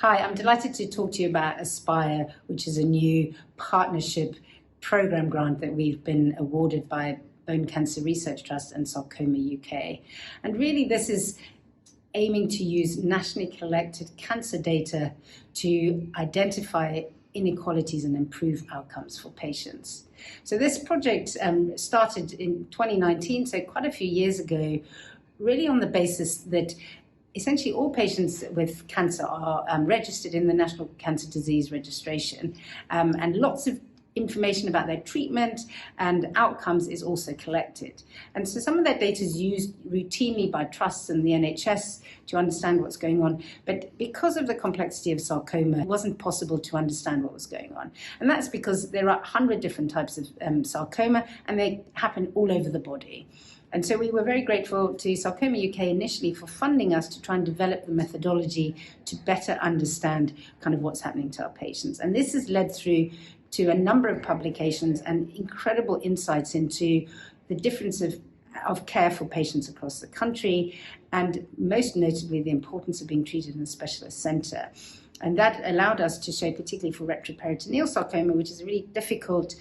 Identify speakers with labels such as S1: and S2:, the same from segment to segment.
S1: Hi, I'm delighted to talk to you about Aspire, which is a new partnership program grant that we've been awarded by Bone Cancer Research Trust and Sarcoma UK. And really this is aiming to use nationally collected cancer data to identify inequalities and improve outcomes for patients. So this project started in 2019, so quite a few years ago, really on the basis that essentially all patients with cancer are registered in the National Cancer Disease Registration, and lots of information about their treatment and outcomes is also collected. And so some of that data is used routinely by trusts and the NHS to understand what's going on. But because of the complexity of sarcoma, it wasn't possible to understand what was going on. And that's because there are 100 different types of sarcoma, and they happen all over the body. And so we were very grateful to Sarcoma UK initially for funding us to try and develop the methodology to better understand kind of what's happening to our patients. And this has led through to a number of publications and incredible insights into the difference of care for patients across the country, and most notably the importance of being treated in a specialist centre. And that allowed us to show, particularly for retroperitoneal sarcoma, which is a really difficult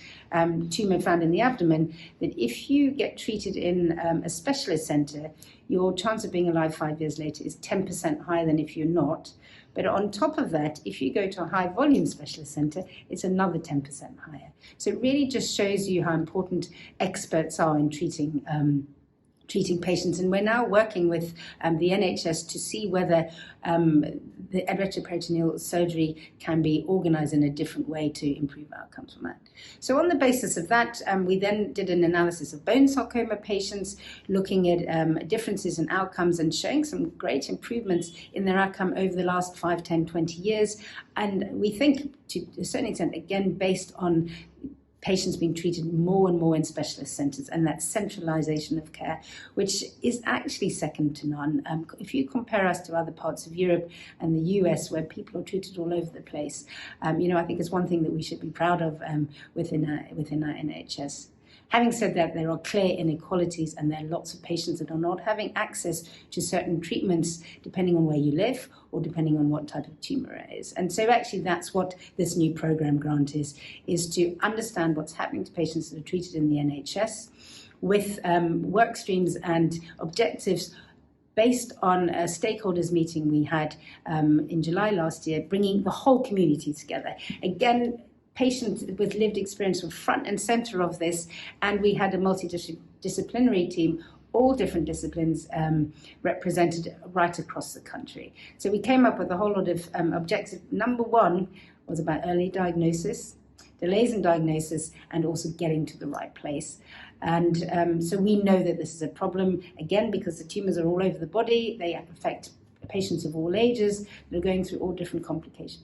S1: tumour found in the abdomen, that if you get treated in a specialist centre, your chance of being alive 5 years later is 10% higher than if you're not. But on top of that, if you go to a high volume specialist centre, it's another 10% higher. So it really just shows you how important experts are in treating patients. And we're now working with the NHS to see whether the retroperitoneal surgery can be organised in a different way to improve outcomes from that. So on the basis of that, we then did an analysis of bone sarcoma patients, looking at differences in outcomes and showing some great improvements in their outcome over the last 5, 10, 20 years. And we think to a certain extent, again, based on patients being treated more and more in specialist centres and that centralisation of care, which is actually second to none. If you compare us to other parts of Europe and the US, where people are treated all over the place, I think it's one thing that we should be proud of within our NHS. Having said that, there are clear inequalities, and there are lots of patients that are not having access to certain treatments depending on where you live or depending on what type of tumour it is. And so actually that's what this new programme grant is to understand what's happening to patients that are treated in the NHS with work streams and objectives based on a stakeholders meeting we had in July last year, bringing the whole community together. Again, patients with lived experience were front and center of this, and we had a multidisciplinary team, all different disciplines represented right across the country. So we came up with a whole lot of objectives. Number one was about early diagnosis, delays in diagnosis, and also getting to the right place. And so we know that this is a problem, again, because the tumours are all over the body. They affect patients of all ages. They're going through all different complication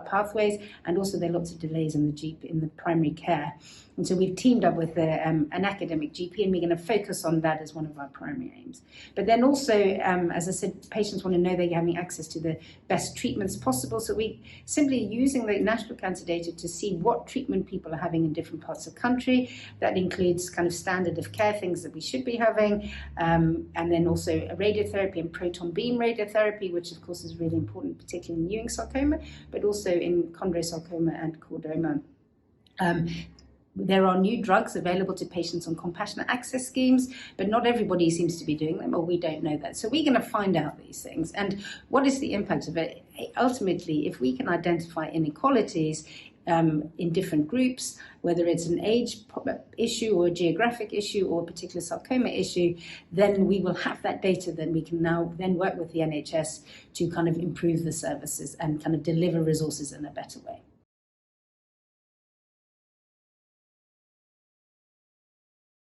S1: pathways, and also there are lots of delays in the primary care. And so we've teamed up with an academic GP, and we're going to focus on that as one of our primary aims. But then also, as I said, patients want to know they're having access to the best treatments possible. So we simply using the national cancer data to see what treatment people are having in different parts of the country. That includes kind of standard of care things that we should be having, and then also radiotherapy and proton beam radiotherapy, which of course is really important, particularly in Ewing sarcoma, but also in chondrosarcoma and chordoma. There are new drugs available to patients on compassionate access schemes, but not everybody seems to be doing them, or we don't know that. So we're going to find out these things. And what is the impact of it? Ultimately, if we can identify inequalities in different groups, whether it's an age issue or a geographic issue or a particular sarcoma issue, then we will have that data. Then we can now then work with the NHS to kind of improve the services and kind of deliver resources in a better way.